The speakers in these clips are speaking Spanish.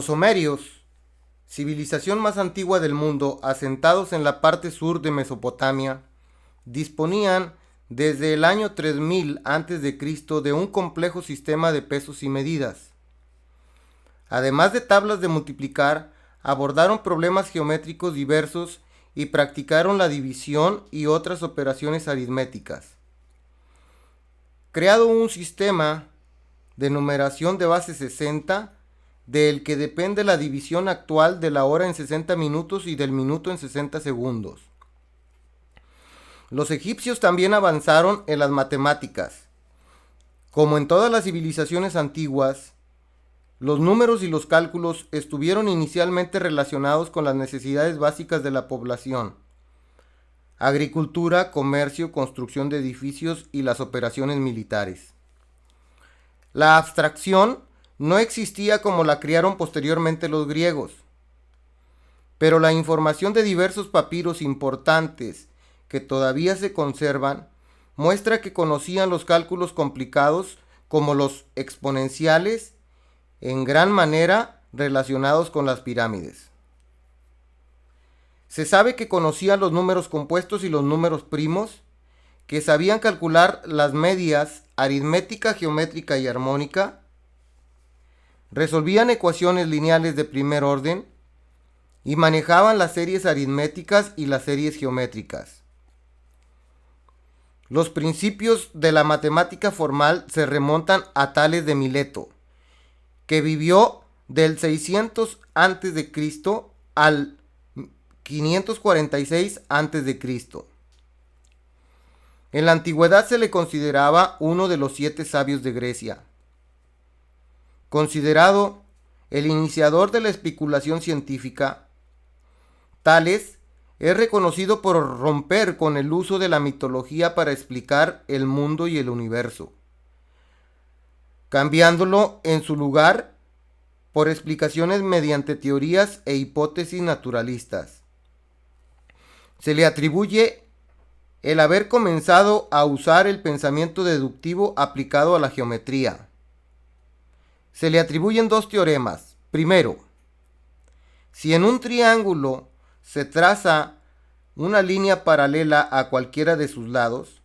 Los sumerios, civilización más antigua del mundo, asentados en la parte sur de Mesopotamia, disponían desde el año 3000 a.C. de un complejo sistema de pesos y medidas. Además de tablas de multiplicar, abordaron problemas geométricos diversos y practicaron la división y otras operaciones aritméticas. Creado un sistema de numeración de base 60, del que depende la división actual de la hora en 60 minutos y del minuto en 60 segundos. Los egipcios también avanzaron en las matemáticas. Como en todas las civilizaciones antiguas, los números y los cálculos estuvieron inicialmente relacionados con las necesidades básicas de la población: agricultura, comercio, construcción de edificios y las operaciones militares. La abstracción no existía como la crearon posteriormente los griegos, pero la información de diversos papiros importantes que todavía se conservan muestra que conocían los cálculos complicados como los exponenciales, en gran manera relacionados con las pirámides. Se sabe que conocían los números compuestos y los números primos, que sabían calcular las medias aritmética, geométrica y armónica, resolvían ecuaciones lineales de primer orden y manejaban las series aritméticas y las series geométricas. Los principios de la matemática formal se remontan a Tales de Mileto, que vivió del 600 a.C. al 546 a.C. En la antigüedad se le consideraba uno de los 7 sabios de Grecia. Considerado el iniciador de la especulación científica, Tales es reconocido por romper con el uso de la mitología para explicar el mundo y el universo, cambiándolo en su lugar por explicaciones mediante teorías e hipótesis naturalistas. Se le atribuye el haber comenzado a usar el pensamiento deductivo aplicado a la geometría. Se le atribuyen 2 teoremas. Primero, si en un triángulo se traza una línea paralela a cualquiera de sus lados,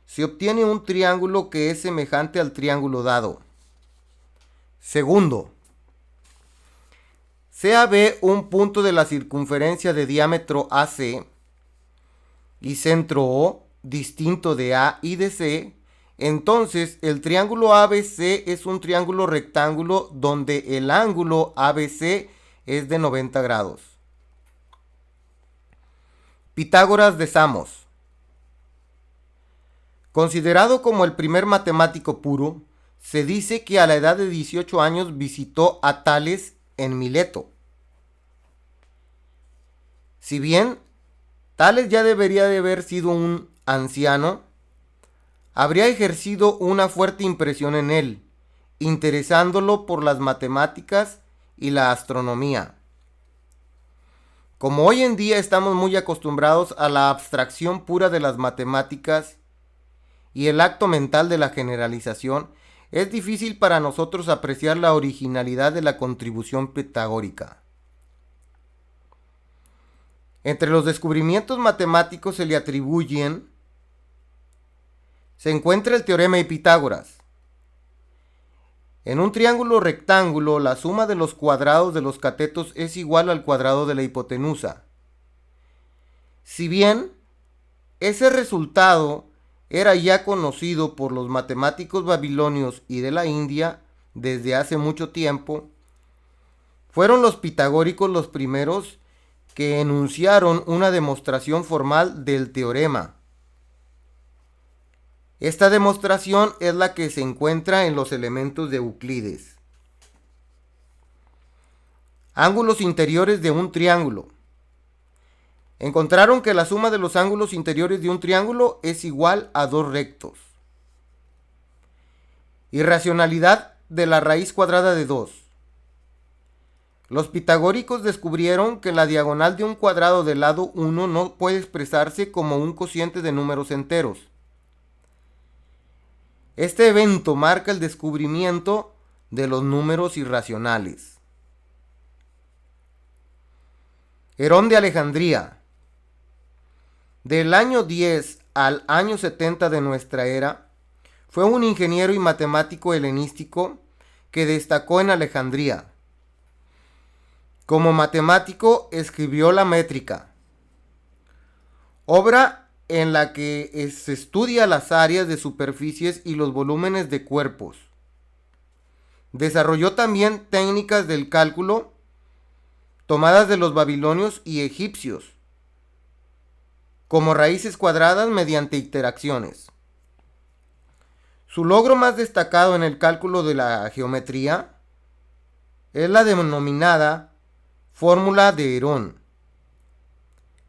se obtiene un triángulo que es semejante al triángulo dado. Segundo, sea B un punto de la circunferencia de diámetro AC y centro O distinto de A y de C, entonces el triángulo ABC es un triángulo rectángulo donde el ángulo ABC es de 90 grados. Pitágoras de Samos. Considerado como el primer matemático puro, se dice que a la edad de 18 años visitó a Tales en Mileto. Si bien Tales ya debería de haber sido un anciano, habría ejercido una fuerte impresión en él, interesándolo por las matemáticas y la astronomía. Como hoy en día estamos muy acostumbrados a la abstracción pura de las matemáticas y el acto mental de la generalización, es difícil para nosotros apreciar la originalidad de la contribución pitagórica. Entre los descubrimientos matemáticos se le atribuyen, se encuentra el teorema de Pitágoras. En un triángulo rectángulo, la suma de los cuadrados de los catetos es igual al cuadrado de la hipotenusa. Si bien ese resultado era ya conocido por los matemáticos babilonios y de la India desde hace mucho tiempo, fueron los pitagóricos los primeros que enunciaron una demostración formal del teorema. Esta demostración es la que se encuentra en los elementos de Euclides. Ángulos interiores de un triángulo. Encontraron que la suma de los ángulos interiores de un triángulo es igual a 2 rectos. Irracionalidad de la raíz cuadrada de 2. Los pitagóricos descubrieron que la diagonal de un cuadrado del lado 1 no puede expresarse como un cociente de números enteros. Este evento marca el descubrimiento de los números irracionales. Herón de Alejandría. Del año 10 al año 70 de nuestra era, fue un ingeniero y matemático helenístico que destacó en Alejandría. Como matemático escribió la métrica, obra en la que se estudia las áreas de superficies y los volúmenes de cuerpos. Desarrolló también técnicas del cálculo tomadas de los babilonios y egipcios, como raíces cuadradas mediante interacciones. Su logro más destacado en el cálculo de la geometría es la denominada fórmula de Herón,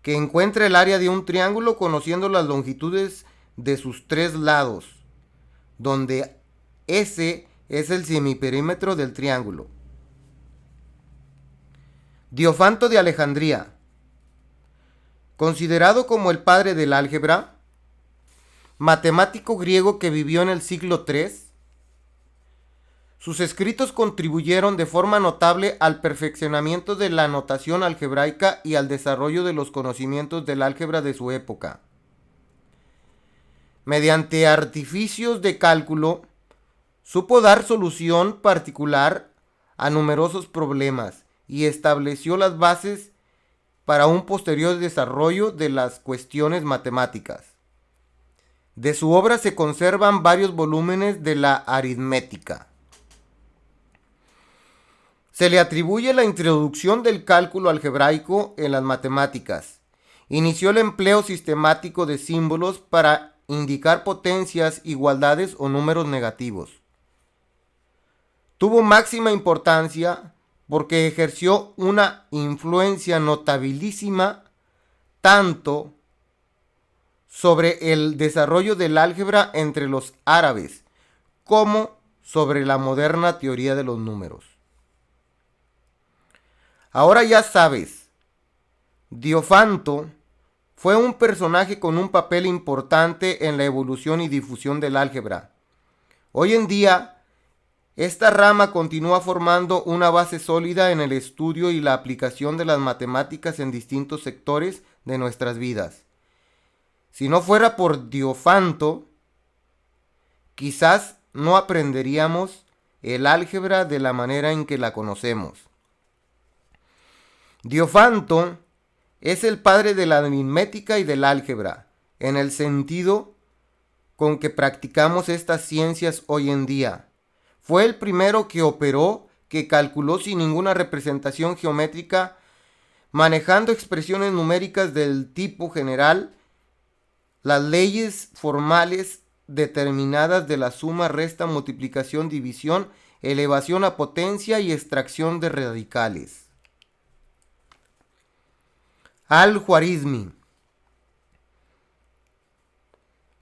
que encuentra el área de un triángulo conociendo las longitudes de sus tres lados, donde S es el semiperímetro del triángulo. Diofanto de Alejandría, considerado como el padre del álgebra, matemático griego que vivió en el siglo III, sus escritos contribuyeron de forma notable al perfeccionamiento de la notación algebraica y al desarrollo de los conocimientos del álgebra de su época. Mediante artificios de cálculo, supo dar solución particular a numerosos problemas y estableció las bases para un posterior desarrollo de las cuestiones matemáticas. De su obra se conservan varios volúmenes de la aritmética. Se le atribuye la introducción del cálculo algebraico en las matemáticas. Inició el empleo sistemático de símbolos para indicar potencias, igualdades o números negativos. Tuvo máxima importancia porque ejerció una influencia notabilísima tanto sobre el desarrollo del álgebra entre los árabes como sobre la moderna teoría de los números. Ahora ya sabes, Diofanto fue un personaje con un papel importante en la evolución y difusión del álgebra. Hoy en día, esta rama continúa formando una base sólida en el estudio y la aplicación de las matemáticas en distintos sectores de nuestras vidas. Si no fuera por Diofanto, quizás no aprenderíamos el álgebra de la manera en que la conocemos. Diofanto es el padre de la aritmética y del álgebra, en el sentido con que practicamos estas ciencias hoy en día. Fue el primero que operó, que calculó sin ninguna representación geométrica, manejando expresiones numéricas del tipo general, las leyes formales determinadas de la suma, resta, multiplicación, división, elevación a potencia y extracción de radicales. Al-Juarizmi,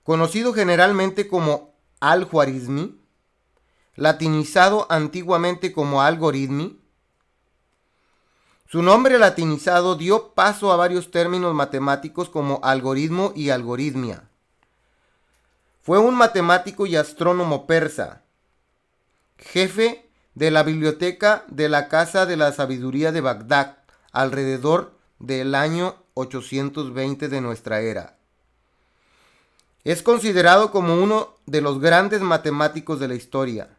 conocido generalmente como Al-Juarizmi, latinizado antiguamente como algoritmi. Su nombre latinizado dio paso a varios términos matemáticos como algoritmo y algoritmia. Fue un matemático y astrónomo persa, jefe de la biblioteca de la Casa de la Sabiduría de Bagdad, alrededor del año 820 de nuestra era. Es considerado como uno de los grandes matemáticos de la historia.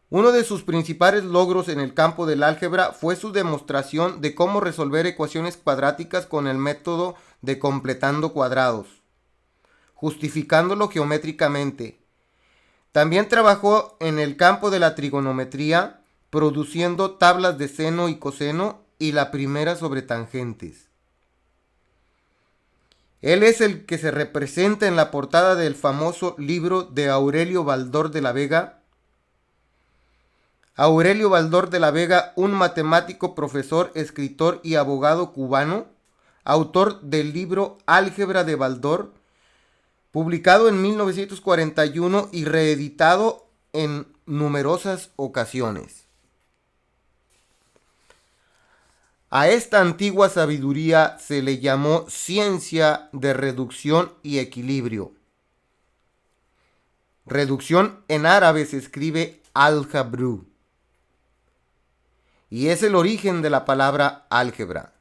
Uno de sus principales logros en el campo del álgebra fue su demostración de cómo resolver ecuaciones cuadráticas con el método de completando cuadrados, justificándolo geométricamente. También trabajó en el campo de la trigonometría, produciendo tablas de seno y coseno y la primera sobre tangentes. Él es el que se representa en la portada del famoso libro de Aurelio Baldor de la Vega. Aurelio Baldor de la Vega, un matemático, profesor, escritor y abogado cubano, autor del libro Álgebra de Baldor, publicado en 1941 y reeditado en numerosas ocasiones. A esta antigua sabiduría se le llamó ciencia de reducción y equilibrio. Reducción en árabe se escribe al-jabru. y es el origen de la palabra álgebra.